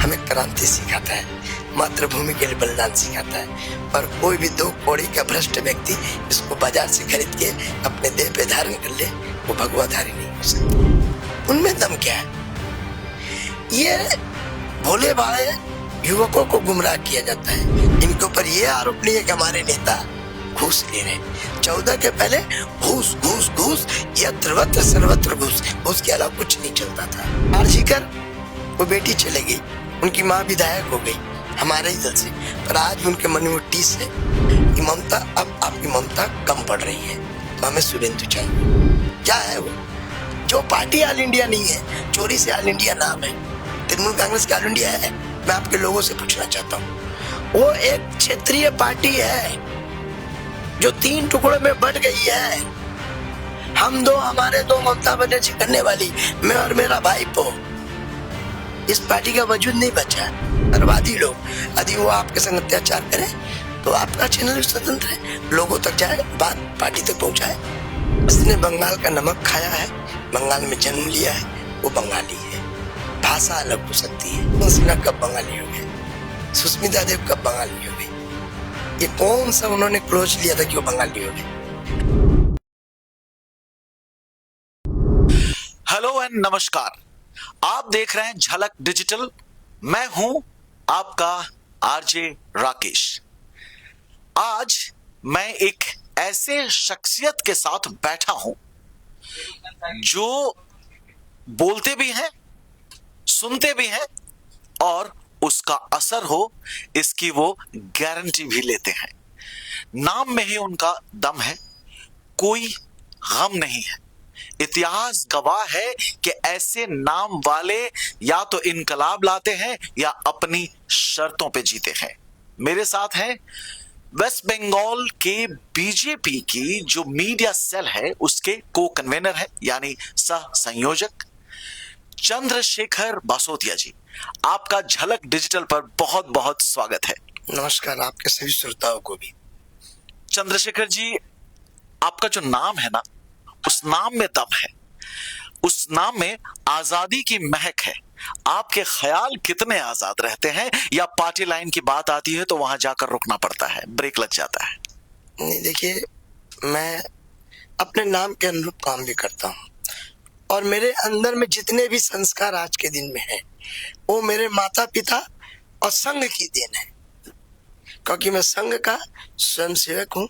हमें क्रांति सिखाता है, मातृभूमि के लिए बलिदान सिखाता है। पर कोई भी दो कौड़ी का भ्रष्ट व्यक्ति इसको बाजार से खरीद के अपने देह पे धारण कर ले, वो भगवाधारी नहीं हो सकता। उनमें दम क्या है? ये भोले भाले युवकों को गुमराह किया जाता है। इनके ऊपर ये आरोप नहीं है कि हमारे नेता घूस ले रहे। 14 के पहले घूस घूस घूस, यत्रवत्र सर्वत्र घूस, उसके अलावा कुछ नहीं चलता था। आरजीकर वो बेटी चले गई, उनकी माँ विधायक हो गई हमारे ही दल से, पर आज उनके मन में टीस है कि ममता, अब आपकी ममता कम पड़ रही है, तो हमें सुरेंदु चाहिए। क्या है वो? जो पार्टी ऑल इंडिया नहीं है, चोरी से ऑल इंडिया नाम है। तृणमूल कांग्रेस का ऑल इंडिया है? मैं आपके लोगों से पूछना चाहता हूँ। वो एक क्षेत्रीय पार्टी है जो 3 टुकड़ों में बट गई है। हम दो, हमारे दो, ममता बनर्जी करने वाली, मैं और मेरा भाई पो। इस पार्टी का वजूद नहीं बचा। बर्बादी लोग, यदि वो आपके संग अत्याचार करें तो आपका चैनल भी स्वतंत्र है, लोगों तक जाए, बात पार्टी तक पहुंचाए। उसने बंगाल का नमक खाया है, बंगाल में जन्म लिया है, वो बंगाली है। भाषा अलग हो सकती है। हसीना कब बंगाली हो गए? सुष्मिता देव कब बंगाली हो गई? ये कौन सा उन्होंने क्लोज लिया था कि वो बंगाली हो गए? हेलो एंड नमस्कार, आप देख रहे हैं झलक डिजिटल। मैं हूं आपका आरजे राकेश। आज मैं एक ऐसे शख्सियत के साथ बैठा हूं जो बोलते भी हैं, सुनते भी हैं और उसका असर हो इसकी वो गारंटी भी लेते हैं। नाम में ही उनका दम है, कोई गम नहीं है। इतिहास गवाह है कि ऐसे नाम वाले या तो इनकलाब लाते हैं या अपनी शर्तों पे जीते हैं। मेरे साथ हैं वेस्ट बंगाल के बीजेपी की जो मीडिया सेल है उसके को कन्वेनर है, यानी सह संयोजक चंद्रशेखर बासोतिया जी। आपका झलक डिजिटल पर बहुत बहुत स्वागत है। नमस्कार आपके सभी श्रोताओं को भी। चंद्रशेखर जी, आपका जो नाम है ना, उस नाम में दम है, उस नाम में आजादी की महक है। आपके ख्याल कितने आजाद रहते हैं, या पार्टी लाइन की बात आती है तो वहां जाकर रुकना पड़ता है, ब्रेक लग जाता है? नहीं, देखिए, मैं अपने नाम के अनुरूप काम भी करता हूँ और मेरे अंदर में जितने भी संस्कार आज के दिन में हैं वो मेरे माता पिता और संघ की देन है, क्योंकि मैं संघ का स्वयंसेवक हूँ।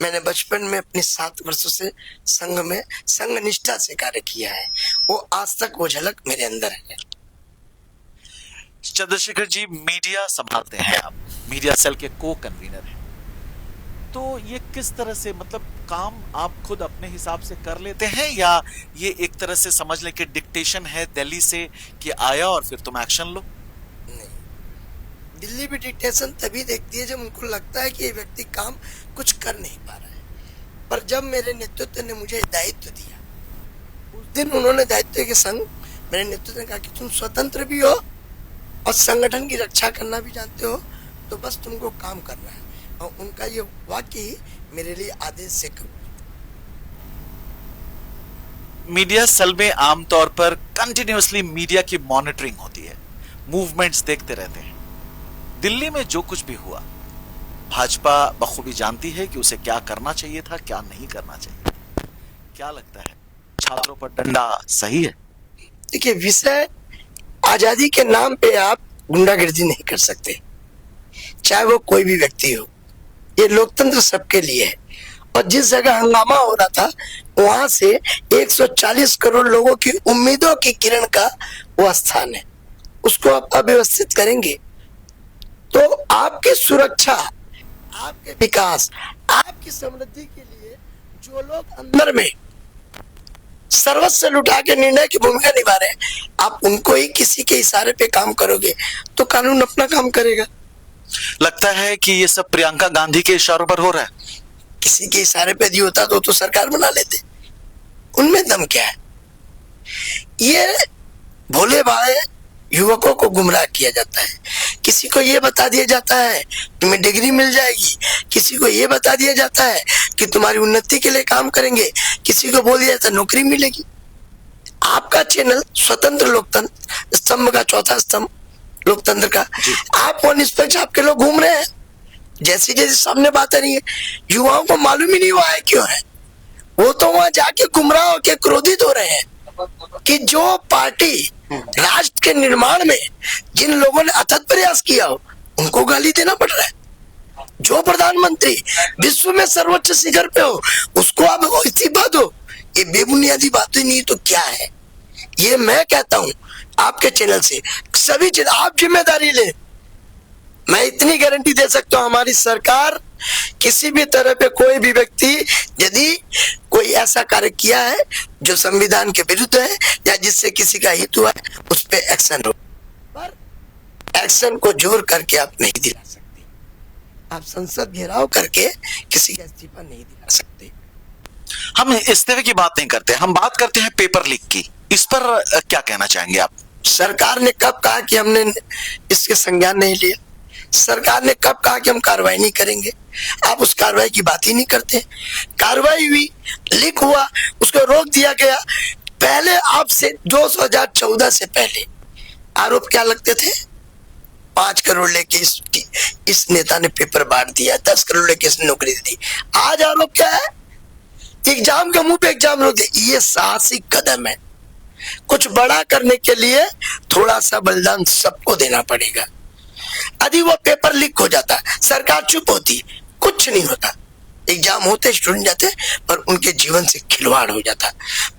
मैंने बचपन में अपने 7 वर्षों से संघ में संघ निष्ठा से कार्य किया है, वो आज तक वो झलक मेरे अंदर है। चंद्रशेखर जी, मीडिया संभालते हैं आप, मीडिया सेल के को कन्वीनर हैं, तो ये किस तरह से, मतलब काम आप खुद अपने हिसाब से कर लेते हैं या ये एक तरह से समझ लें कि डिक्टेशन है दिल्ली से कि आया और फिर तुम एक्शन लो? नहीं, दिल्ली भी डिक्टेशन तभी देखती है जब उनको लगता है कि ये व्यक्ति काम कुछ कर नहीं पा रहा है। पर जब मेरे नेतृत्व ने मुझे दायित्व दिया, उस दिन उन्होंने दायित्व के संग मेरे नेतृत्व ने कहा कि तुम स्वतंत्र भी हो और संगठन की रक्षा करना भी जानते हो, तो बस तुमको काम करना है। और उनका ये वाक्य ही मेरे लिए आदेश से कम। मीडिया सेल में आमतौर पर कंटिन्यूअसली मीडिया की मॉनिटरिंग होती है, मूवमेंट्स देखते रहते हैं। दिल्ली में जो कुछ भी हुआ, भाजपा बखूबी जानती है कि उसे क्या करना चाहिए था, क्या नहीं करना चाहिए। क्या लगता है, छात्रों पर डंडा सही है? देखिए, विषय आजादी के नाम पे आप गुंडागर्दी नहीं कर सकते, चाहे वो कोई भी व्यक्ति हो। ये लोकतंत्र सबके लिए है। और जिस जगह हंगामा हो रहा था वहां से 140 करोड़ लोगों की उम्मीदों की किरण का वो स्थान है, उसको आप अव्यवस्थित करेंगे तो आपकी सुरक्षा, आपके विकास, आपकी समृद्धि के लिए जो लोग अंदर में सर्वस्व लुटा के निर्णय की भूमिका निभा रहे हैं, आप उनको ही किसी के इशारे पे काम करोगे तो कानून अपना काम करेगा। लगता है कि ये सब प्रियंका गांधी के इशारों पर हो रहा है। किसी के इशारे पे दिया होता तो सरकार बना लेते। उनमें दम क्या है? ये भोले भाले युवकों को गुमराह किया जाता है। किसी को ये बता दिया जाता है तुम्हें डिग्री मिल जाएगी, किसी को ये बता दिया जाता है कि तुम्हारी उन्नति के लिए काम करेंगे, किसी को बोल दिया जाता है नौकरी मिलेगी। आपका चैनल स्वतंत्र लोकतंत्र स्तंभ का चौथा स्तंभ लोकतंत्र का, आप वो निष्पक्ष आपके लोग घूम रहे हैं, जैसी जैसी सामने बात आ रही है, युवाओं को मालूम ही नहीं हुआ है क्यों है। वो तो वहां जाके गुमराह होकर क्रोधित हो रहे हैं कि जो पार्टी राष्ट्र के निर्माण में जिन लोगों ने अथक प्रयास किया हो उनको गाली देना पड़ रहा है। जो प्रधानमंत्री विश्व में सर्वोच्च शिखर पे हो उसको आप इस्तीफा दो, ये बेबुनियादी बातें नहीं तो क्या है। ये मैं कहता हूं आपके चैनल से सभी चीज आप जिम्मेदारी ले। मैं इतनी गारंटी दे सकता हूं हमारी सरकार किसी भी तरह पे कोई भी व्यक्ति यदि कोई ऐसा कार्य किया है जो संविधान के विरुद्ध है या जिससे किसी का हित हुआ है उस पे एक्शन हो, पर एक्शन को जोर करके आप नहीं दिला सकते। आप संसद घेराव करके किसी का इस्तीफा नहीं दिला सकते। हम इस्तीफे की बात नहीं करते, हम बात करते हैं पेपर लीक की। इस पर क्या कहना चाहेंगे आप? सरकार ने कब कहा कि हमने इसके संज्ञान नहीं लिया? सरकार ने कब कहा कि हम कार्रवाई नहीं करेंगे? आप उस कार्रवाई की बात ही नहीं करते। कार्रवाई हुई, लीक हुआ, उसको रोक दिया गया। पहले आपसे 2014 से पहले आरोप क्या लगते थे? 5 करोड़ लेके इस नेता ने पेपर बांट दिया, 10 करोड़ लेके इसने नौकरी दी। आज आरोप क्या है? एग्जाम के मुंह पे एग्जाम रोक दिया। ये साहसिक कदम है। कुछ बड़ा करने के लिए थोड़ा सा बलिदान सबको देना पड़ेगा। यदि वो पेपर लीक हो जाता, सरकार चुप होती, कुछ नहीं होता। एग्जाम होते, स्टूडेंट जाते, पर उनके जीवन से खिलवाड़ हो जाता।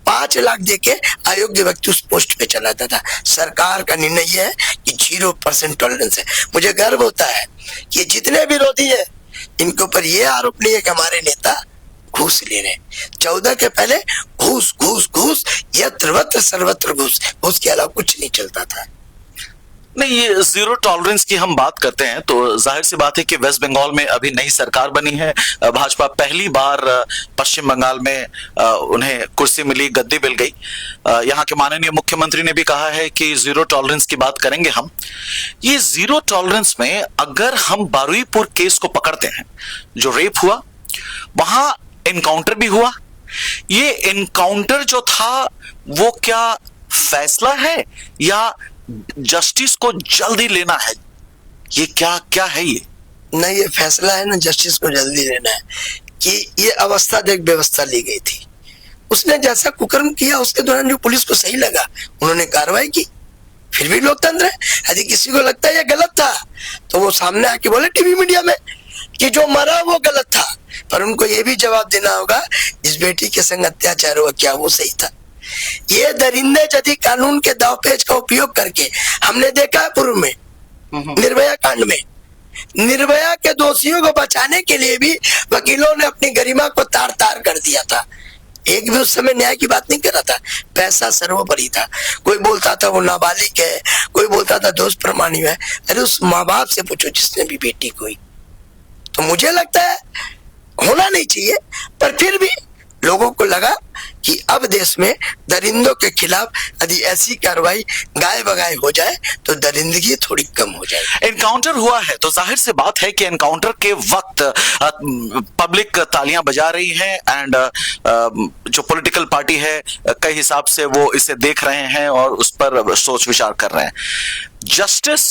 5 लाख देके अयोग्य व्यक्ति उस पोस्ट पे चला जाता। सरकार का निर्णय यह है कि 0% टॉलरेंस है। मुझे गर्व होता है कि जितने विरोधी है इनके ऊपर यह आरोप नहीं है कि हमारे नेता घूस ले रहे। 14 के पहले घूस घूस घूस, यत्र वत्र सर्वत्र घूस, घूस के अलावा कुछ नहीं चलता था। नहीं, ये जीरो टॉलरेंस की हम बात करते हैं तो जाहिर सी बात है कि वेस्ट बंगाल में अभी नई सरकार बनी है। भाजपा पहली बार पश्चिम बंगाल में उन्हें कुर्सी मिली, गद्दी मिल गई। यहाँ के माननीय मुख्यमंत्री ने भी कहा है कि जीरो टॉलरेंस की बात करेंगे हम। ये जीरो टॉलरेंस में अगर हम बारुईपुर केस को पकड़ते हैं, जो रेप हुआ, वहां एनकाउंटर भी हुआ। ये एनकाउंटर जो था वो क्या फैसला है या जस्टिस को जल्दी लेना है? ये क्या क्या है? ये नहीं, ये फैसला है ना, जस्टिस को जल्दी लेना है कि ये अवस्था देख व्यवस्था ली गई थी। उसने जैसा कुकर्म किया उसके दौरान जो पुलिस को सही लगा उन्होंने कार्रवाई की। फिर भी लोकतंत्र है। यदि किसी को लगता है ये गलत था तो वो सामने आके बोले टीवी मीडिया में कि जो मरा वो गलत था, पर उनको ये भी जवाब देना होगा जिस बेटी के संग अत्याचार हुआ क्या वो सही था? ये दरिंदे यदि कानून के दावपेच का उपयोग करके हमने देखा है पूर्व में निर्भया कांड में, निर्भया के दोषियों को बचाने के लिए भी वकीलों ने अपनी गरिमा को तार तार कर दिया था। एक भी उस समय न्याय की बात नहीं कर रहा था, पैसा सर्वोपरि था। कोई बोलता था वो नाबालिग है, कोई बोलता था दोष प्रमाणित है। अरे उस माँ बाप से पूछो जिसने भी बेटी कोई। तो मुझे लगता है होना नहीं चाहिए, पर फिर भी लोगों को लगा कि अब देश में दरिंदों के खिलाफ यदि ऐसी कार्रवाई गाय बगाए हो जाए तो दरिंदगी थोड़ी कम हो जाए। एनकाउंटर हुआ है तो जाहिर सी बात है कि एनकाउंटर के वक्त पब्लिक तालियां बजा रही है एंड जो पॉलिटिकल पार्टी है कई हिसाब से वो इसे देख रहे हैं और उस पर सोच विचार कर रहे हैं। जस्टिस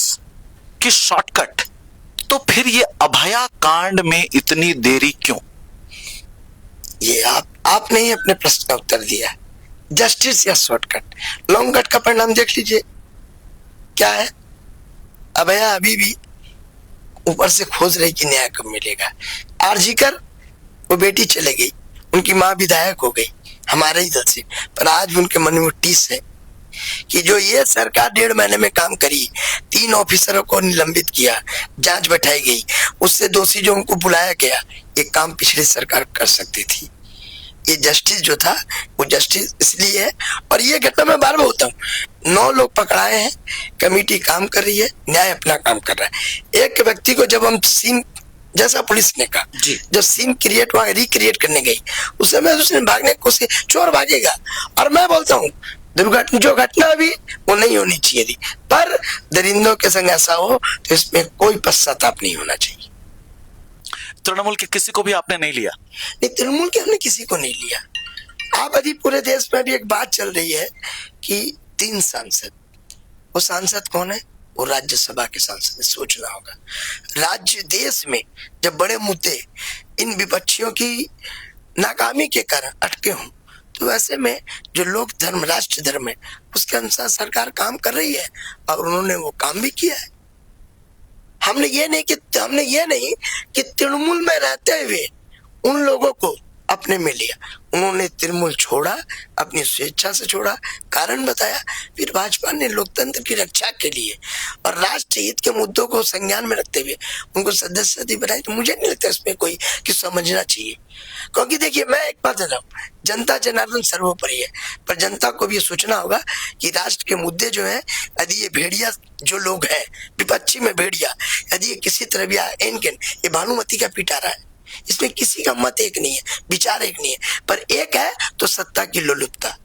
की शॉर्टकट, तो फिर ये अभया कांड में इतनी देरी क्यों? ये आपने ही अपने प्रश्न का उत्तर दिया। जस्टिस या शॉर्टकट, लॉन्ग कट का परिणाम देख लीजिए क्या है। अभया अभी भी ऊपर से खोज रही कि न्याय कब मिलेगा। आरजीकर वो बेटी चले गई, उनकी माँ विधायक हो गई हमारे ही दल से, पर आज भी उनके मन में टीस है कि जो ये सरकार 1.5 महीने में काम करी, 3 ऑफिसरों को निलंबित किया, जांच बैठाई गई, उससे दोषी जो उनको बुलाया गया, ये काम पिछली सरकार कर सकती थी। ये जस्टिस जो था वो जस्टिस इसलिए है। और ये घटना मैं बार बार होता हूँ, 9 लोग पकड़ाए हैं, कमेटी काम कर रही है, न्याय अपना काम कर रहा है। एक व्यक्ति को जब हम सीन, जैसा पुलिस ने कहा, जब सीन क्रिएट वहां रिक्रिएट करने गई उस समय उसने भागने की कोशिश, चोर भागेगा। और मैं बोलता हूँ दुर्घटना जो घटना अभी वो नहीं होनी चाहिए थी, पर दरिंदों के संग ऐसा हो तो इसमें कोई पश्चाताप नहीं होना चाहिए। तृणमूल के किसी को भी आपने नहीं लिया? नहीं, तृणमूल के हमने किसी को नहीं लिया। अब अभी पूरे देश में भी एक बात चल रही है कि 3 सांसद, वो सांसद कौन है? वो राज्यसभा के सांसद। सोचना होगा, राज्य देश में जब बड़े मुद्दे इन विपक्षियों की नाकामी के कारण अटके हों, तो ऐसे में जो लोक धर्म, राष्ट्र धर्म है, उसके अनुसार सरकार काम कर रही है और उन्होंने वो काम भी किया है। हमने ये नहीं कि तृणमूल में रहते हुए उन लोगों को अपने में लिया। उन्होंने तृणमूल छोड़ा, अपनी स्वेच्छा से छोड़ा, कारण बताया। फिर भाजपा ने लोकतंत्र की रक्षा के लिए और राष्ट्र हित के मुद्दों को संज्ञान में रखते हुए उनको सदस्य बनाए। तो मुझे नहीं लगता इसमें कोई कि समझना चाहिए, क्योंकि देखिए मैं एक बात बता रहा हूँ, जनता जनार्दन सर्वोपरि है, पर जनता को भी ये सोचना होगा कि राष्ट्र के मुद्दे जो है, यदि ये भेड़िया जो लोग हैं, विपक्षी में भेड़िया, यदि ये किसी तरह भी ये भानुमति का पीटा रहा है, इसमें किसी का मत एक नहीं है, विचार एक नहीं है, पर एक है तो सत्ता की लोलुपता,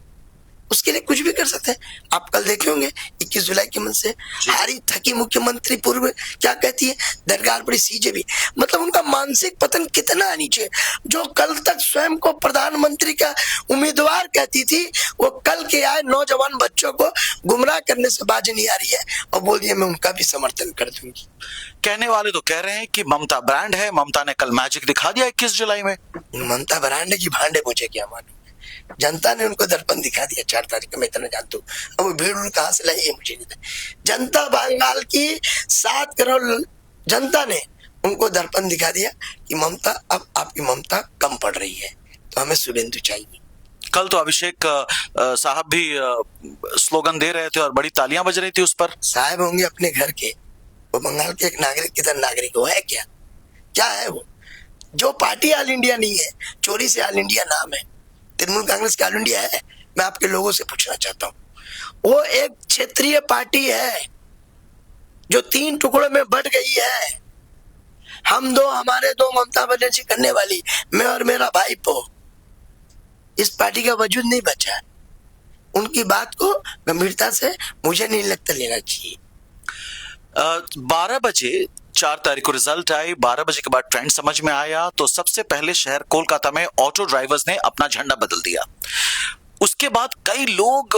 उसके लिए कुछ भी कर सकते हैं। आप कल देखे होंगे 21 जुलाई के मन से हारी थकी मुख्यमंत्री पूर्व क्या कहती है, दरगार पड़ी सीजेबी। मतलब उनका मानसिक पतन कितना नीचे, जो कल तक स्वयं को प्रधानमंत्री का उम्मीदवार कहती थी, वो कल के आए नौजवान बच्चों को गुमराह करने से बाज नहीं आ रही है और बोल दिया मैं उनका भी समर्थन कर दूंगी। कहने वाले तो कह रहे हैं कि ममता ब्रांड है, ममता ने कल मैजिक दिखा दिया 21 जुलाई में। ममता ब्रांड है कि भांडे, मुझे क्या मालूम, जनता ने उनको दर्पण दिखा दिया 4 तारीख को, मैं इतना जानता हूँ। अब वो भीड़ कहाँ से लाई ये मुझे नहीं पता। जनता बंगाल की 7 करोड़ जनता ने उनको दर्पण दिखा दिया कि ममता, अब आपकी ममता कम पड़ रही है, तो हमें शुभेंदु चाहिए। कल तो अभिषेक साहब भी स्लोगन दे रहे थे और बड़ी तालियां बज रही थी उस पर। साहब होंगे अपने घर के, वो बंगाल के एक नागरिक की तरह नागरिक वो है क्या है वो? जो पार्टी ऑल इंडिया नहीं है, चोरी से ऑल इंडिया नाम है, तृणमूल कांग्रेस का ऑल इंडिया है। मैं आपके लोगों से पूछना चाहता हूँ, वो एक क्षेत्रीय पार्टी है जो 3 टुकड़ों में बट गई है। हम दो, हमारे दो, ममता बनर्जी करने वाली, मैं और मेरा भाई पो। इस पार्टी का वजूद नहीं बचा। उनकी बात को गंभीरता से मुझे नहीं लगता लेना चाहिए। 12 बजे 4 तारीख को रिजल्ट आई, 12 बजे के बाद ट्रेंड समझ में आया तो सबसे पहले शहर कोलकाता में ऑटो ड्राइवर्स ने अपना झंडा बदल दिया। उसके बाद कई लोग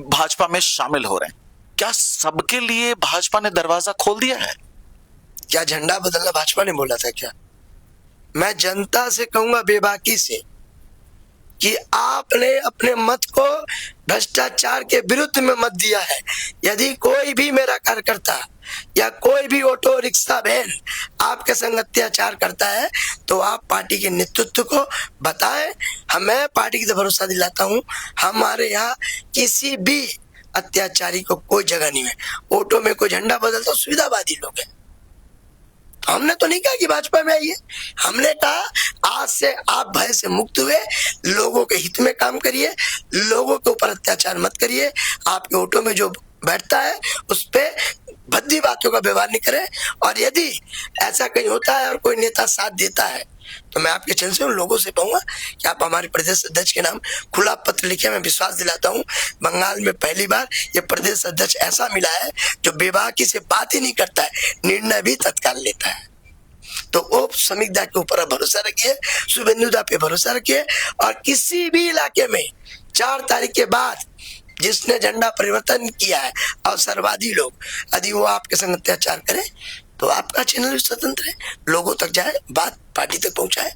भाजपा में शामिल हो रहे हैं। क्या सबके लिए भाजपा ने दरवाजा खोल दिया है? क्या झंडा बदलना भाजपा ने बोला था क्या? मैं जनता से कहूंगा बेबाकी से कि आपने अपने मत को भ्रष्टाचार के विरुद्ध में मत दिया है। यदि कोई भी मेरा कार्यकर्ता या कोई भी ऑटो रिक्शा वैन आपके संग अत्याचार करता है तो आप पार्टी के नेतृत्व को बताएं। हमें पार्टी की भरोसा दिलाता हूं, हमारे यहाँ किसी भी अत्याचारी को कोई जगह नहीं है। ऑटो में कोई झंडा बदलता तो सुविधावादी लोग हैं। हमने तो नहीं कहा कि भाजपा में आइए, हमने कहा आज से आप भय से मुक्त हुए, लोगों के हित में काम करिए, लोगों के ऊपर अत्याचार मत करिए। आपके ऑटो में जो बैठता है उस पे भद्दी बातों का व्यवहार नहीं करें। और यदि ऐसा कहीं होता है और कोई नेता साथ देता है तो मैं आपके चैनल से उन लोगों से कहूंगा कि आप हमारे प्रदेश अध्यक्ष के नाम खुला पत्र लिखे। मैं विश्वास दिलाता हूं बंगाल में पहली बार ये प्रदेश अध्यक्ष ऐसा मिला है जो बेबाकी से बात ही नहीं करता है, निर्णय भी तत्काल लेता है। तो वो समीक्षा के ऊपर भरोसा रखिए, शुभेंदुदा पे भरोसा रखिए। और किसी भी इलाके में 4 तारीख के बाद जिसने झंडा परिवर्तन किया है अवसरवादी लोग, यदि वो आपके संग अत्याचार करें तो आपका चैनल भी स्वतंत्र है, लोगों तक जाए, बात पार्टी तक पहुंचाए।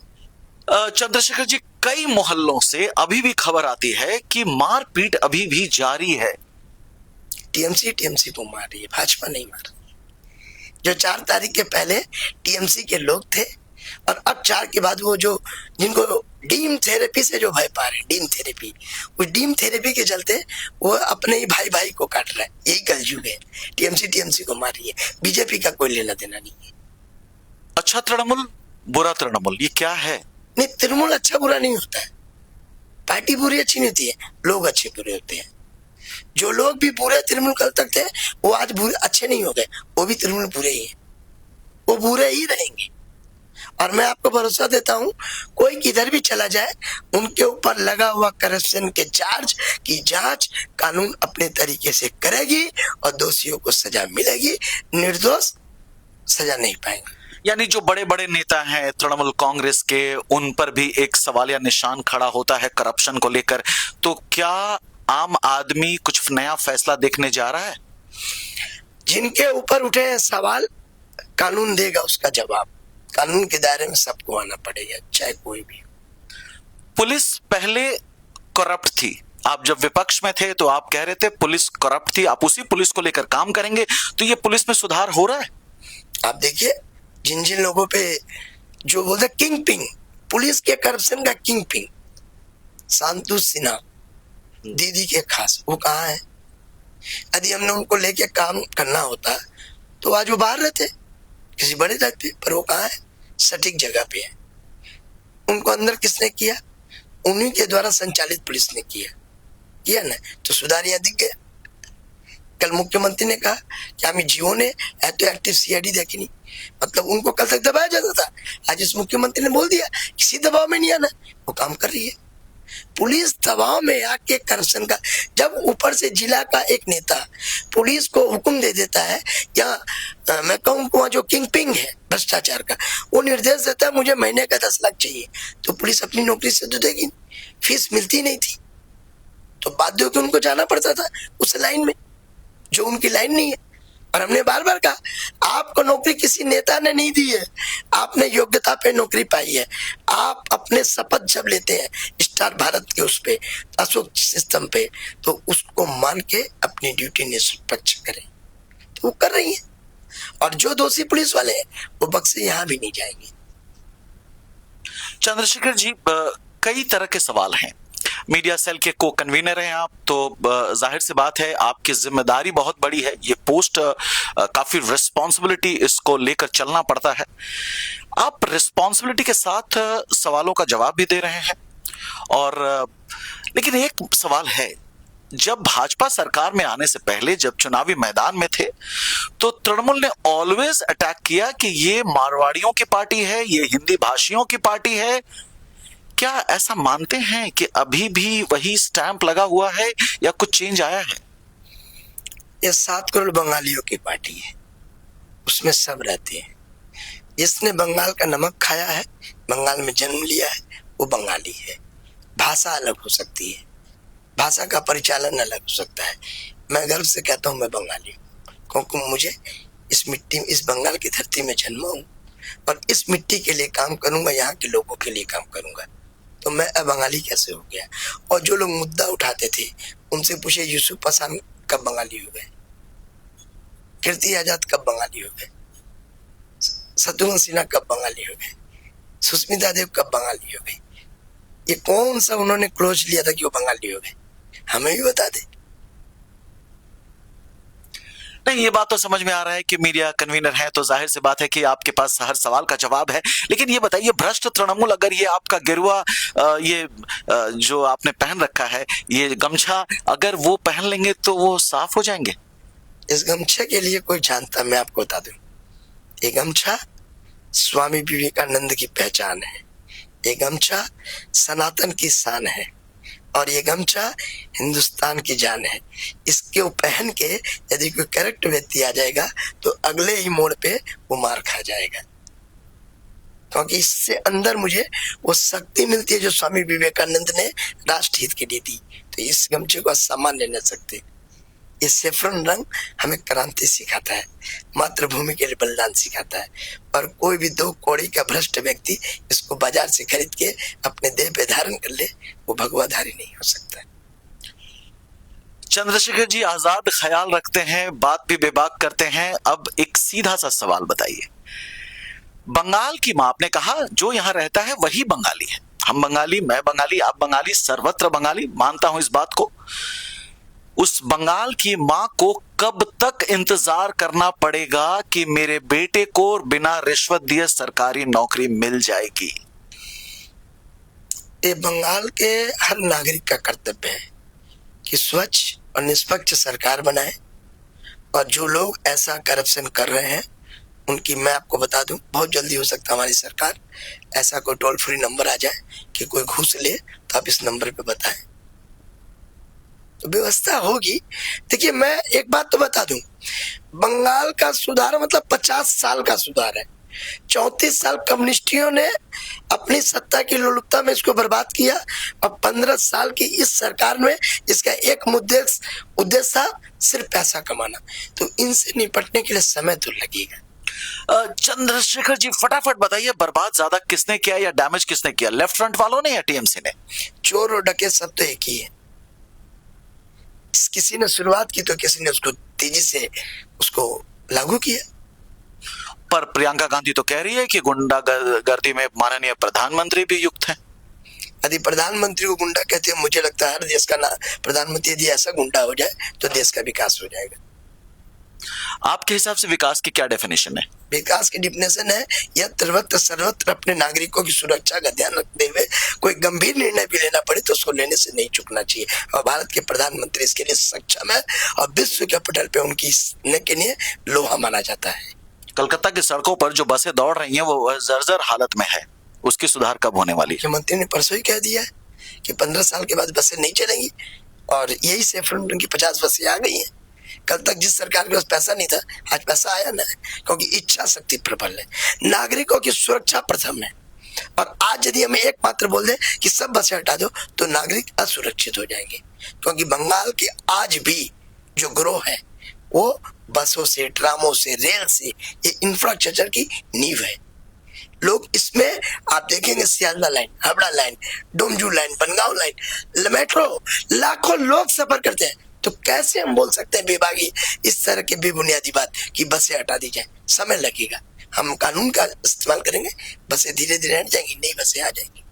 चंद्रशेखर जी, कई मोहल्लों से अभी भी खबर आती है कि मारपीट अभी भी जारी है। टीएमसी को मार रही है, भाजपा नहीं मार रही। जो 4 तारीख के पहले टीएमसी के लोग थे और अब 4 के बाद वो जो जिनको डीम थेरेपी से जो भय पा रहे, डीम थेरेपी, उस डीम थेरेपी के चलते वो अपने ही भाई को काट रहा है। यही कलयुग है। टीएमसी को मार रही है, बीजेपी का कोई लेना देना नहीं है। अच्छा तृणमूल, बुरा तृणमूल, ये क्या है? नहीं, तृणमूल अच्छा बुरा नहीं होता है, पार्टी बुरी अच्छी नहीं होती है, लोग अच्छे बुरे होते हैं। जो लोग भी बुरे तृणमूल कल तक थे वो आज बुरे अच्छे नहीं हो गए, वो भी तृणमूल बुरे ही है, वो बुरे ही रहेंगे। और मैं आपको भरोसा देता हूं कोई किधर भी चला जाए उनके ऊपर लगा हुआ करप्शन के चार्ज की जांच कानून अपने तरीके से करेगी और दोषियों को सजा मिलेगी, निर्दोष सजा नहीं पाएंगे। यानी जो बड़े बड़े नेता हैं तृणमूल कांग्रेस के, उन पर भी एक सवालिया निशान खड़ा होता है करप्शन को लेकर। तो क्या आम आदमी कुछ नया फैसला देखने जा रहा है? जिनके ऊपर उठे हैं सवाल, कानून देगा उसका जवाब। कानून के दायरे में सबको आना पड़ेगा, चाहे कोई भी। पुलिस पहले करप्ट थी, आप जब विपक्ष में थे तो आप कह रहे थे पुलिस करप्ट थी, आप उसी पुलिस को लेकर काम करेंगे। तो ये पुलिस में सुधार हो रहा है? आप देखिए, जिन जिन लोगों पे जो बोलते किंग पिंग, पुलिस के करप्शन का किंग पिंग संतोष सिन्हा, दीदी के खास, वो कहाँ है? यदि हमने उनको लेके काम करना होता तो आज वो बाहर रहते किसी बड़े जगह पे, पर वो कहाँ है? सटीक जगह पे है। उनको अंदर किसने किया? उन्हीं के द्वारा संचालित पुलिस ने किया ना, तो सुधार यहाँ दिख गया। कल मुख्यमंत्री ने कहा कि हमें जियो ने तो एक्टिव सीआईडी देखी नहीं, मतलब उनको कल तक दबाया जाता था। आज इस मुख्यमंत्री ने बोल दिया किसी दबाव में नहीं आना, वो काम कर रही है। पुलिस दबाव में आके करप्शन का, जब ऊपर से जिला का एक नेता पुलिस को हुक्म दे देता है, या मैं कहूँ जो किंग पिंग है भ्रष्टाचार का, वो निर्देश देता है मुझे महीने का 10 लाख चाहिए, तो पुलिस अपनी नौकरी से तो देगी, फीस मिलती नहीं थी, तो बाध्य होकर उनको जाना पड़ता था उस लाइन में जो उनकी लाइन नहीं है। और हमने बार बार कहा आपको नौकरी किसी नेता ने नहीं दी है, आपने योग्यता पे नौकरी पाई है। आप अपने शपथ जब लेते हैं स्टार भारत के उस पे, अशोक सिस्टम पे, तो उसको मान के अपनी ड्यूटी निष्पक्ष करें, तो वो कर रही है। और जो दोषी पुलिस वाले हैं वो बक्से यहाँ भी नहीं जाएंगे। चंद्रशेखर जी, कई तरह के सवाल हैं। मीडिया सेल के को कन्वीनर हैं आप, तो जाहिर सी बात है आपकी जिम्मेदारी बहुत बड़ी है, ये पोस्ट काफी रिस्पॉन्सिबिलिटी इसको लेकर चलना पड़ता है। आप रिस्पॉन्सिबिलिटी के साथ सवालों का जवाब भी दे रहे हैं। और लेकिन एक सवाल है, जब भाजपा सरकार में आने से पहले, जब चुनावी मैदान में थे, तो तृणमूल ने ऑलवेज अटैक किया कि ये मारवाड़ियों की पार्टी है, ये हिंदी भाषियों की पार्टी है। क्या ऐसा मानते हैं कि अभी भी वही स्टैंप लगा हुआ है या कुछ चेंज आया है? ये 7 करोड़ बंगालियों की पार्टी है, उसमें सब रहते हैं। जिसने बंगाल का नमक खाया है, बंगाल में जन्म लिया है, वो बंगाली है। भाषा अलग हो सकती है, भाषा का परिचालन अलग हो सकता है। मैं गर्व से कहता हूँ मैं बंगाली हूँ, क्योंकि मुझे इस मिट्टी, इस बंगाल की धरती में जन्मा हूँ और इस मिट्टी के लिए काम करूंगा, यहाँ के लोगों के लिए काम करूंगा। तो मैं बंगाली कैसे हो गया? और जो लोग मुद्दा उठाते थे उनसे पूछे यूसुफ पठान कब बंगाली हो गए, कीर्ति आजाद कब बंगाली हो गए, शत्रुघ्न सिन्हा कब बंगाली हो गए, सुष्मिता देव कब बंगाली हो गई? ये कौन सा उन्होंने क्लोज लिया था कि वो बंगाली हो गए? हमें भी बता दे। नहीं, ये बात तो समझ में आ रहा है कि मीडिया कन्वीनर है तो जाहिर सी बात है कि आपके पास हर सवाल का जवाब है। लेकिन ये बताइए, भ्रष्ट तृणमूल, अगर ये आपका गिरुआ, ये जो आपने पहन रखा है, ये गमछा, अगर वो पहन लेंगे तो वो साफ हो जाएंगे? इस गमछे के लिए कोई जानता, मैं आपको बता दूं, ये गमछा स्वामी विवेकानंद की पहचान है, ये गमछा सनातन की शान है, और ये गमछा हिंदुस्तान की जान है। इसके पहन के यदि कोई करेक्ट व्यक्ति आ जाएगा तो अगले ही मोड़ पे वो मार खा जाएगा, क्योंकि इससे अंदर मुझे वो शक्ति मिलती है जो स्वामी विवेकानंद ने राष्ट्र हित के लिए दी। तो इस गमछे को सम्मान ले नहीं सकते। ये सेफ्रन रंग हमें क्रांति सिखाता है, मातृभूमि के लिए बलिदान सिखाता है, और कोई भी 2 कौड़ी का भ्रष्ट व्यक्ति इसको बाजार से खरीद के अपने देह पे धारण कर ले, वो भगवाधारी नहीं हो सकता। चंद्रशेखर जी आजाद ख्याल रखते हैं, बात भी बेबाक करते हैं। अब एक सीधा सा सवाल बताइए, बंगाल की मां, आपने कहा जो यहां रहता है वही बंगाली है, हम बंगाली, मैं बंगाली, आप बंगाली, सर्वत्र बंगाली, मानता हूं इस बात को। उस बंगाल की मां को कब तक इंतजार करना पड़ेगा कि मेरे बेटे को बिना रिश्वत दिए सरकारी नौकरी मिल जाएगी? ये बंगाल के हर नागरिक का कर्तव्य है कि स्वच्छ और निष्पक्ष सरकार बनाए, और जो लोग ऐसा करप्शन कर रहे हैं उनकी, मैं आपको बता दूं, बहुत जल्दी हो सकता है हमारी सरकार ऐसा कोई टोल फ्री नंबर आ जाए कि कोई घूस ले तो आप इस नंबर पे बताएं, तो व्यवस्था होगी। देखिए, मैं एक बात तो बता दूं, बंगाल का सुधार मतलब 50 साल का सुधार है। 34 साल कम्युनिस्टियों ने अपनी सत्ता की लोलुपता में इसको बर्बाद किया और 15 साल की इस सरकार में इसका एक उद्देश्य था सिर्फ पैसा कमाना। तो इनसे निपटने के लिए समय तो लगेगा। चंद्रशेखर जी, फटाफट बताइए, बर्बाद ज्यादा किसने किया या डैमेज किसने किया, लेफ्ट फ्रंट वालों ने या टीएमसी ने? चोर और डकैत सब तो एक ही है। किसी ने शुरुआत की तो किसी ने उसको तेजी से उसको लागू किया। पर प्रियंका गांधी तो कह रही है कि गुंडागर्दी में माननीय प्रधानमंत्री भी युक्त हैं। यदि प्रधानमंत्री को गुंडा कहते हैं, मुझे लगता है हर देश का ना प्रधानमंत्री यदि ऐसा गुंडा हो जाए तो देश का विकास हो जाएगा। आपके हिसाब से विकास की क्या डेफिनेशन है? विकास की डिफिनेशन है यत्र सर्वत्र अपने नागरिकों की सुरक्षा का ध्यान रखते हुए कोई गंभीर निर्णय भी लेना पड़े तो उसको लेने से नहीं चूकना चाहिए। और भारत के प्रधानमंत्री इसके लिए सक्षम है और विश्व के पटल पे उनकी के लिए लोहा माना जाता है। कलकत्ता की सड़कों पर जो बसें दौड़ रही हैं वो जर्जर हालत में है, उसकी सुधार कब होने वाली है? मुख्यमंत्री ने परसों ही कह दिया है कि 15 साल के बाद बसें नहीं चलेंगी और यही सेफ्रन उनकी 50 बसें आ गई हैं। कल तक जिस सरकार के पास पैसा नहीं था, आज पैसा आया ना, क्योंकि इच्छा शक्ति प्रबल है। नागरिकों की सुरक्षा प्रथम है और आज यदि हमें एकमात्र बोल दे कि सब बसें हटा दो तो नागरिक असुरक्षित हो जाएंगे। क्योंकि बंगाल के आज भी जो ग्रोह है वो बसों से, ट्रामों से, रेल से, ये इंफ्रास्ट्रक्चर की नींव है। लोग इसमें आप देखेंगे Sealdah line, Howrah line, Domjur line, Bangaon line, metro, लाखों लोग सफर करते हैं। तो कैसे हम बोल सकते हैं बेबागी इस तरह की बेबुनियादी बात कि बसें हटा दी जाए? समय लगेगा, हम कानून का इस्तेमाल करेंगे, बसें धीरे धीरे हट जाएंगी, नई बसें आ जाएंगी।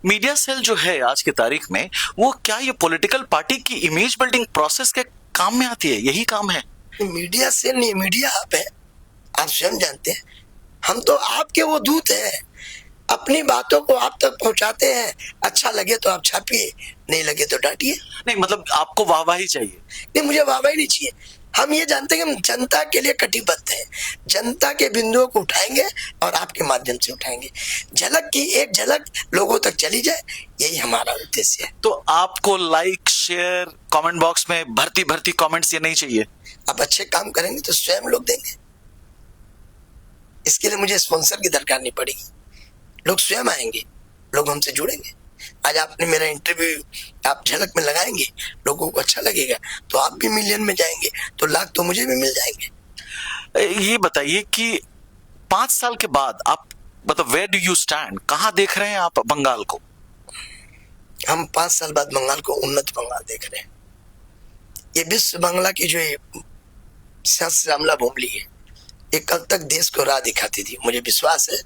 मीडिया सेल जो है आज की तारीख में, वो क्या ये पॉलिटिकल पार्टी की इमेज बिल्डिंग प्रोसेस के काम में आती है? यही काम है? मीडिया सेल नहीं, मीडिया आप है, आप स्वयं जानते हैं। हम तो आपके वो दूत हैं, अपनी बातों को आप तक पहुंचाते हैं। अच्छा लगे तो आप छापिए, नहीं लगे तो डांटिए। नहीं, मतलब आपको वाहवाही चाहिए? नहीं, मुझे वाहवाही नहीं चाहिए। हम ये जानते हैं कि हम जनता के लिए कटिबद्ध हैं, जनता के बिंदुओं को उठाएंगे और आपके माध्यम से उठाएंगे। झलक की एक झलक लोगों तक चली जाए, यही हमारा उद्देश्य है। तो आपको लाइक, शेयर, कमेंट बॉक्स में भर्ती कमेंट्स ये नहीं चाहिए? आप अच्छे काम करेंगे तो स्वयं लोग देंगे। इसके लिए मुझे स्पॉन्सर की दरकार नहीं पड़ेगी, लोग स्वयं आएंगे, लोग हमसे जुड़ेंगे। आज आपने मेरा इंटरव्यू आप झलक में लगाएंगे, लोगों को अच्छा लगेगा तो आप भी मिलियन में जाएंगे, तो लाख तो मुझे भी मिल जाएंगे। ये बताइए कि 5 साल के बाद आप मतलब वेयर डू यू स्टैंड, कहां देख रहे हैं आप बंगाल को? हम 5 साल बाद बंगाल को उन्नत बंगाल देख रहे हैं। ये विश्व बांग्ला की जो श्यामला भूमि है, ये कल तक देश को राह दिखाती थी। मुझे विश्वास है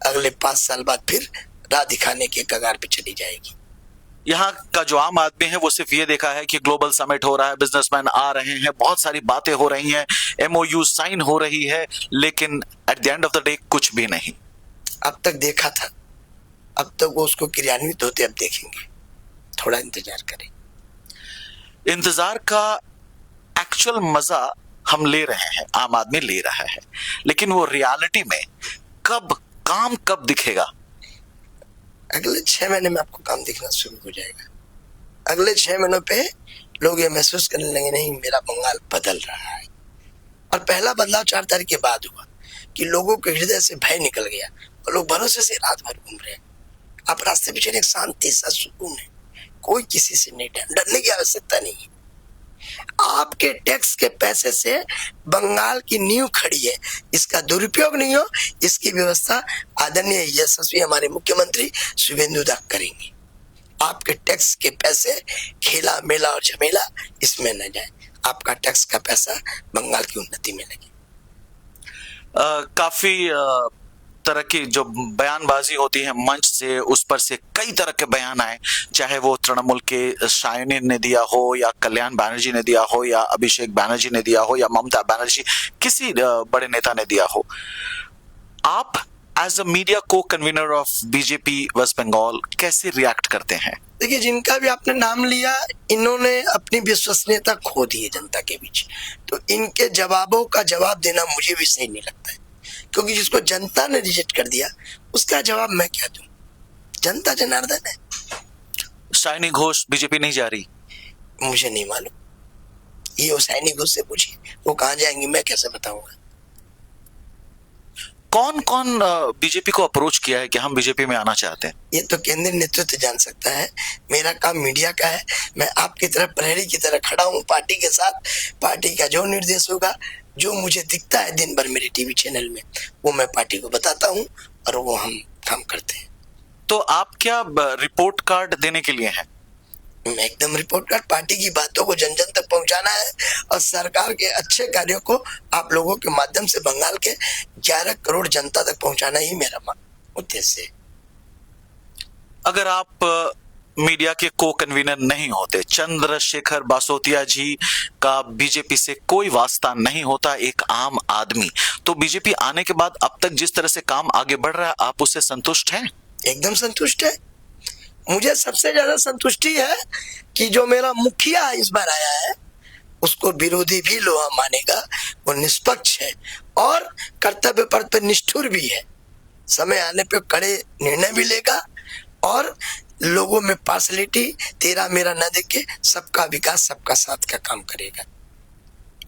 अगले 5 साल बाद फिर राह दिखाने के कगार पे चली जाएगी। यहाँ का जो आम आदमी है वो सिर्फ ये देखा है कि ग्लोबल समिट हो रहा है, बिजनेसमैन आ रहे हैं, बहुत सारी बातें हो रही हैं, MOU साइन हो रही है, लेकिन at the end of the day कुछ भी नहीं। अब तक देखा था, अब तक वो उसको क्रियान्वित होते अब देखेंगे, थोड़ा इंतजार करें। इंतजार का एक्चुअल मजा हम ले रहे हैं, आम आदमी ले रहा है, लेकिन वो रियलिटी में कब दिखेगा? अगले 6 महीने में आपको काम दिखना शुरू हो जाएगा। अगले 6 महीनों पे लोग ये महसूस करने लगे, नहीं मेरा बंगाल बदल रहा है। और पहला बदलाव 4 तारीख के बाद हुआ कि लोगों के हृदय से भय निकल गया और लोग भरोसे से रात भर घूम रहे हैं। आप रास्ते पे चले, शांति सा सुकून है, कोई किसी से नहीं डरने की आवश्यकता नहीं है। आपके टैक्स के पैसे से बंगाल की नींव खड़ी है, इसका दुरुपयोग नहीं हो, इसकी व्यवस्था आदरणीय यशस्वी हमारे मुख्यमंत्री शुभेंदु दा करेंगे। आपके टैक्स के पैसे खेला मेला और झमेला इसमें न जाए, आपका टैक्स का पैसा बंगाल की उन्नति में लगे। काफी तरह की जो बयानबाजी होती है मंच से, उस पर से कई तरह के बयान आए, चाहे वो तृणमूल के शायनी ने दिया हो या कल्याण बैनर्जी ने दिया हो या अभिषेक बैनर्जी ने दिया हो या ममता बनर्जी, किसी बड़े नेता ने दिया हो। आप एज अ मीडिया को convener of BJP West Bengal कैसे रिएक्ट करते हैं? देखिए, जिनका भी आपने नाम लिया, इन्होंने अपनी विश्वसनीयता खो दी है जनता के बीच, तो इनके जवाबों का जवाब देना मुझे भी सही नहीं लगता है, क्योंकि जिसको जनता ने रिजेक्ट कर दिया उसका जवाब मैं क्या दूं? जनता जनार्दन है। शायनी घोष बीजेपी नहीं जा रही? मुझे नहीं मालूम, ये शायनी घोष से पूछिए, वो कहाँ जाएंगी, मैं कैसे बताऊंगा। कौन कौन बीजेपी को अप्रोच किया है कि हम बीजेपी में आना चाहते हैं? ये तो केंद्रीय नेतृत्व जान सकता है। मेरा काम मीडिया का है। मैं आपकी तरह प्रहरी की तरह खड़ा हूँ पार्टी के साथ। पार्टी का जो निर्देश होगा, जो मुझे दिखता है दिन भर मेरे टीवी चैनल में, वो मैं पार्टी को बताता हूँ और वो हम काम करते हैं। तो आप क्या रिपोर्ट कार्ड देने के लिए हैं? मैं एकदम रिपोर्ट कार्ड, पार्टी की बातों को जन जन तक पहुंचाना है और सरकार के अच्छे कार्यों को आप लोगों के माध्यम से बंगाल के 11 करोड़ जनता तक पहुंचाना ही मेरा उद्देश्य है। अगर आप मीडिया के को कन्वीनर नहीं होते, चंद्रशेखर बासोतिया जी का बीजेपी से कोई वास्ता नहीं होता, एक आम आदमी, तो बीजेपी आने के बाद अब तक जिस तरह से काम आगे बढ़ रहा है, आप उससे संतुष्ट हैं? एकदम संतुष्ट है। मुझे सबसे ज्यादा संतुष्टि है कि जो मेरा मुखिया इस बार आया है, उसको विरोधी भी लोहा मानेगा। वो निष्पक्ष है और कर्तव्य पथ पर निष्ठुर भी है। समय आने पे कड़े निर्णय भी लेगा और लोगों में पार्शलिटी तेरा मेरा न देख के सबका विकास सबका साथ का काम करेगा।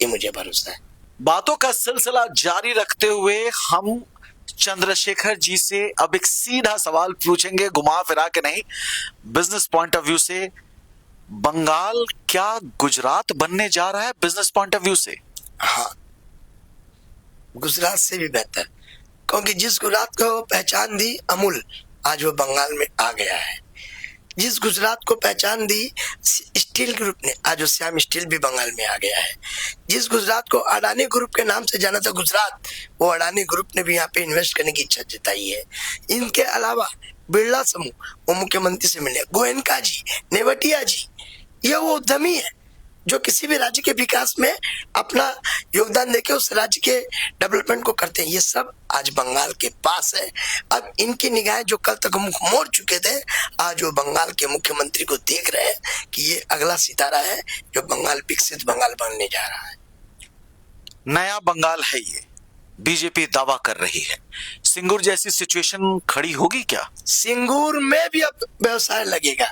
ये मुझे भरोसा है। बातों का सिलसिला जारी रखते हुए हम चंद्रशेखर जी से अब एक सीधा सवाल पूछेंगे, घुमा फिरा के नहीं, बिजनेस पॉइंट ऑफ व्यू से। बंगाल क्या गुजरात बनने जा रहा है बिजनेस पॉइंट ऑफ व्यू से? हाँ, गुजरात से भी बेहतर, क्योंकि जिस गुजरात को पहचान दी अमूल, आज वो बंगाल में आ गया है। जिस गुजरात को पहचान दी स्टील ग्रुप ने, आज वो श्याम स्टील भी बंगाल में आ गया है। जिस गुजरात को अडानी ग्रुप के नाम से जाना था गुजरात, वो अडानी ग्रुप ने भी यहाँ पे इन्वेस्ट करने की इच्छा जताई है। इनके अलावा बिरला समूह, वो मुख्यमंत्री से मिले, गोयनका जी, नेवटिया जी, ये वो उद्यमी है जो किसी भी राज्य के विकास में अपना योगदान देके उस राज्य के डेवलपमेंट को करते हैं। ये सब आज बंगाल के पास है। अब इनकी निगाहें जो कल तक मुख मोड़ चुके थे, आज वो बंगाल के मुख्यमंत्री को देख रहे हैं कि ये अगला सितारा है जो बंगाल विकसित बंगाल बनने जा रहा है। नया बंगाल है ये, बीजेपी दावा कर रही है। सिंगूर जैसी सिचुएशन खड़ी होगी क्या? सिंगूर में भी अब व्यवसाय लगेगा।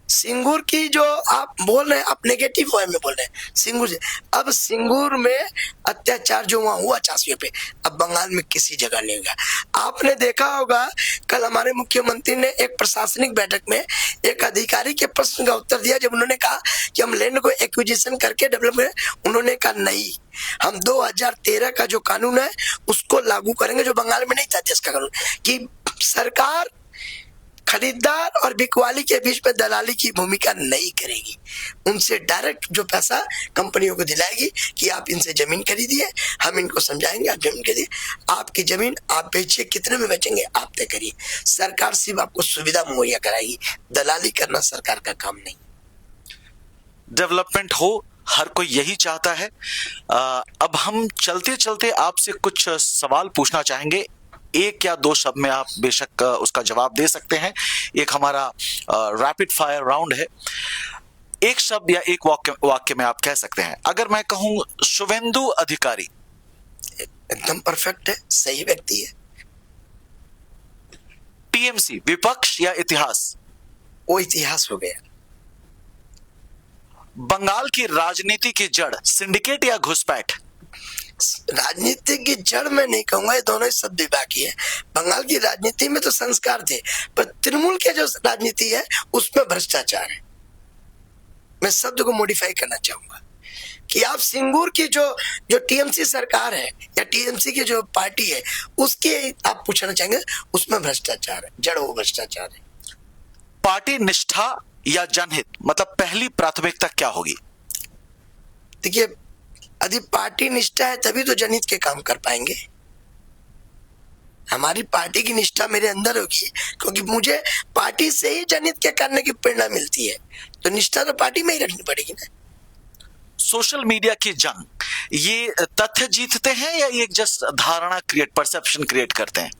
सिंगूर की जो आप बोल रहे हैं, आप नेगेटिव वे में बोल रहे हैं सिंगूर से। अब सिंगूर में अत्याचार जो वहां हुआ चासियों पे, अब बंगाल में किसी जगह नहीं होगा। आपने देखा होगा कल हमारे मुख्यमंत्री ने एक प्रशासनिक बैठक में एक अधिकारी के प्रश्न का उत्तर दिया, जब उन्होंने कहा कि हम लैंड को एक्विजिशन करके डेवलपमेंट, उन्होंने कहा नहीं, हम 2013 का जो कानून है उसको लागू करेंगे, जो बंगाल में नहीं था देश का कानून, कि सरकार खरीदार और बिकवाली के बीच में दलाली की भूमिका नहीं करेगी। उनसे डायरेक्ट जो पैसा कंपनियों को दिलाएगी कि आप इनसे जमीन खरीदिए, हम इनको समझाएंगे, आप जमीन खरीदिए, आपकी जमीन आप बेचिए, कितने में बेचेंगे आप तय करिए। सरकार सिर्फ आपको सुविधा मुहैया कराएगी, दलाली करना सरकार का काम नहीं। डेवलपमेंट हो, हर कोई यही चाहता है। अब हम चलते चलते आपसे कुछ सवाल पूछना चाहेंगे। एक या दो शब्द में आप बेशक उसका जवाब दे सकते हैं। एक हमारा रैपिड फायर राउंड है। एक शब्द या एक वाक्य में आप कह सकते हैं। अगर मैं कहूं शुभेंदु अधिकारी, एकदम परफेक्ट है, सही व्यक्ति है। टीएमसी विपक्ष या इतिहास? वो इतिहास हो गया। बंगाल की राजनीति की जड़ सिंडिकेट या घुसपैठ? राजनीति की जड़ में नहीं कहूंगा, ये दोनों ही शब्द बाकी है। बंगाल की राजनीति में तो संस्कार थे, पर तृणमूल के जो राजनीति है उसमें भ्रष्टाचार है। मैं शब्द को मॉडिफाई करना चाहूंगा कि आप सिंगूर की जो टीएमसी सरकार है या टीएमसी की जो पार्टी है उसके आप पूछना चाहेंगे, उसमें भ्रष्टाचार है, जड़ वो भ्रष्टाचार है। पार्टी निष्ठा या जनहित, मतलब पहली प्राथमिकता क्या होगी? देखिए, यदि पार्टी निष्ठा है तभी तो जनहित के काम कर पाएंगे। हमारी पार्टी की निष्ठा मेरे अंदर होगी, क्योंकि मुझे पार्टी से ही जनहित के करने की प्रेरणा मिलती है, तो निष्ठा तो पार्टी में ही रखनी पड़ेगी ना। सोशल मीडिया की जंग, ये तथ्य जीतते हैं या ये जस्ट धारणा क्रिएट, परसेप्शन क्रिएट करते हैं?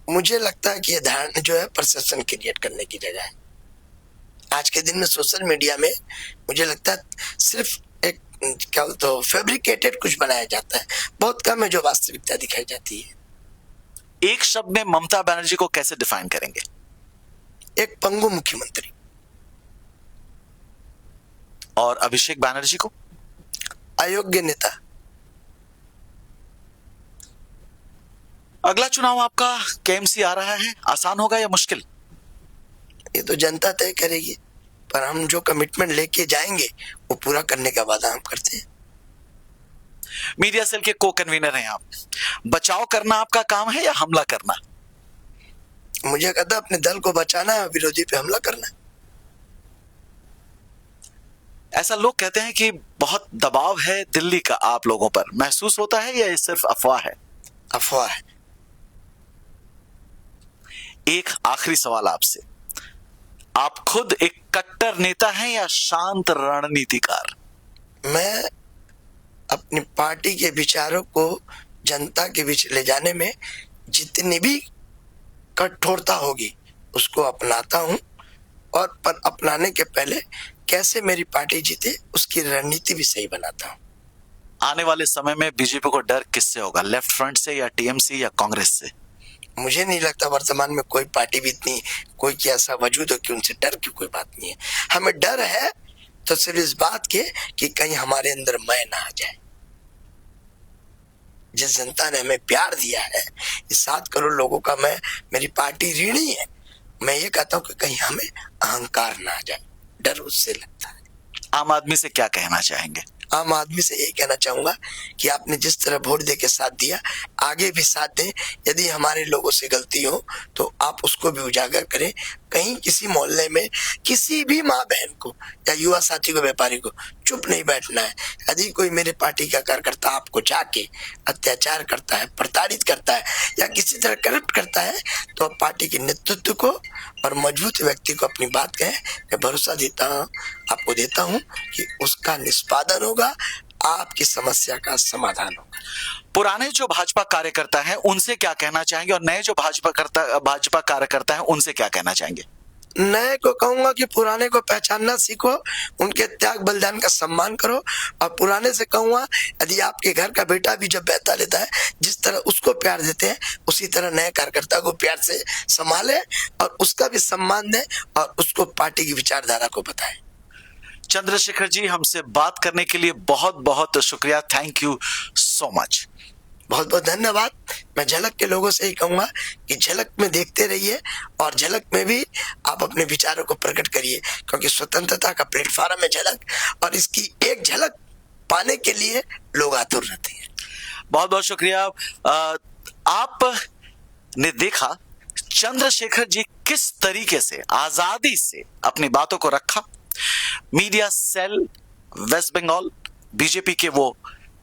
मुझे लगता है कि ये धारणा जो है परसेप्शन क्रिएट करने की जगह है। आज के दिन में सोशल मीडिया में मुझे लगता है सिर्फ एक क्या तो फैब्रिकेटेड कुछ बनाया जाता है, बहुत कम है जो वास्तविकता दिखाई जाती है। एक शब्द में ममता बनर्जी को कैसे डिफाइन करेंगे? एक पंगु मुख्यमंत्री। और अभिषेक बनर्जी को? अयोग्य नेता। अगला चुनाव आपका केएमसी आ रहा है, आसान होगा या मुश्किल? ये तो जनता तय करेगी, पर हम जो कमिटमेंट लेके जाएंगे वो पूरा करने का वादा हम करते हैं। मीडिया सेल के को कन्वीनर हैं आप, बचाव करना आपका काम है या हमला करना? मुझे कहता अपने दल को बचाना है, विरोधी पे हमला करना है। ऐसा लोग कहते हैं कि बहुत दबाव है दिल्ली का आप लोगों पर, महसूस होता है या ये सिर्फ अफवाह है? अफवाह है। एक आखिरी सवाल आपसे, आप खुद एक कट्टर नेता हैं या शांत रणनीतिकार? मैं अपनी पार्टी के विचारों को जनता के बीच ले जाने में जितनी भी कठोरता होगी उसको अपनाता हूं, और पर अपनाने के पहले कैसे मेरी पार्टी जीते उसकी रणनीति भी सही बनाता हूं। आने वाले समय में बीजेपी को डर किससे होगा, लेफ्ट फ्रंट से या टीएमसी या कांग्रेस से? मुझे नहीं लगता वर्तमान में कोई पार्टी भी इतनी कोई की ऐसा वजूद हो कि उनसे डर की कोई बात नहीं है। हमें डर है तो सिर्फ इस बात के कि कहीं हमारे अंदर मैं ना आ जाए। जिस जनता ने हमें प्यार दिया है, इस 7 करोड़ लोगों का मेरी पार्टी ऋणी है। मैं ये कहता हूं कि कहीं हमें अहंकार ना आ जाए, डर उससे लगता है। आम आदमी से क्या कहना चाहेंगे? आम आदमी से यही कहना चाहूंगा कि आपने जिस तरह वोट दे के साथ दिया, आगे भी साथ दें। यदि हमारे लोगों से गलती हो तो आप उसको भी उजागर करें। कहीं किसी मोहल्ले में किसी भी माँ बहन को या युवा साथी को, व्यापारी को चुप नहीं बैठना है। यदि कोई मेरे पार्टी का कार्यकर्ता आपको जाके अत्याचार करता है, प्रताड़ित करता है या किसी तरह करप्ट करता है, तो आप पार्टी के नेतृत्व को और मजबूत व्यक्ति को अपनी बात कहें। मैं भरोसा देता हूँ, आपको देता हूँ कि उसका निष्पादन होगा, आपकी समस्या का समाधान होगा। पुराने जो भाजपा कार्यकर्ता हैं उनसे क्या कहना चाहेंगे और नए जो भाजपा कार्यकर्ता हैं उनसे क्या कहना चाहेंगे? नए को कहूंगा कि पुराने को पहचानना सीखो, उनके त्याग बलिदान का सम्मान करो। और पुराने से कहूंगा, यदि आपके घर का बेटा भी जब बहता लेता है, जिस तरह उसको प्यार देते हैं, उसी तरह नए कार्यकर्ता को प्यार से संभाले और उसका भी सम्मान दें और उसको पार्टी की विचारधारा को बताएं। चंद्रशेखर जी, हमसे बात करने के लिए बहुत बहुत शुक्रिया, थैंक यू सो मच। बहुत बहुत धन्यवाद। मैं झलक के लोगों से ही कहूंगा कि झलक में देखते रहिए और झलक में भी आप अपने विचारों को प्रकट करिए, क्योंकि स्वतंत्रता का प्लेटफॉर्म है झलक, और इसकी एक झलक पाने के लिए लोग आतुर रहते हैं। बहुत बहुत शुक्रिया। आपने देखा चंद्रशेखर जी किस तरीके से आजादी से अपनी बातों को रखा। Media cell West Bengal BJP के वो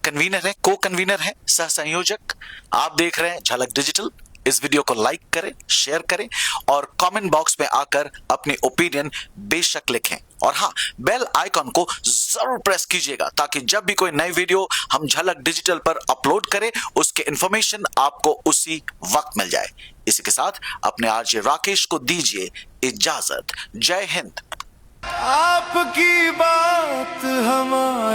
कन्वीनर हैं, को कन्वीनर हैं, सह संयोजक। आप देख रहे हैं झलक डिजिटल। इस वीडियो को लाइक करें, शेयर करें और कमेंट बॉक्स में आकर अपनी ओपिनियन बेशक लिखें। और हाँ, बेल आइकॉन को जरूर प्रेस कीजिएगा ताकि जब भी कोई नई वीडियो हम झलक डिजिटल पर अपलोड करें उसके इंफॉर्मेशन आपको उसी वक्त मिल जाए। इसी के साथ अपने आरजे राकेश को दीजिए इजाजत। जय हिंद। आपकी बात हमारी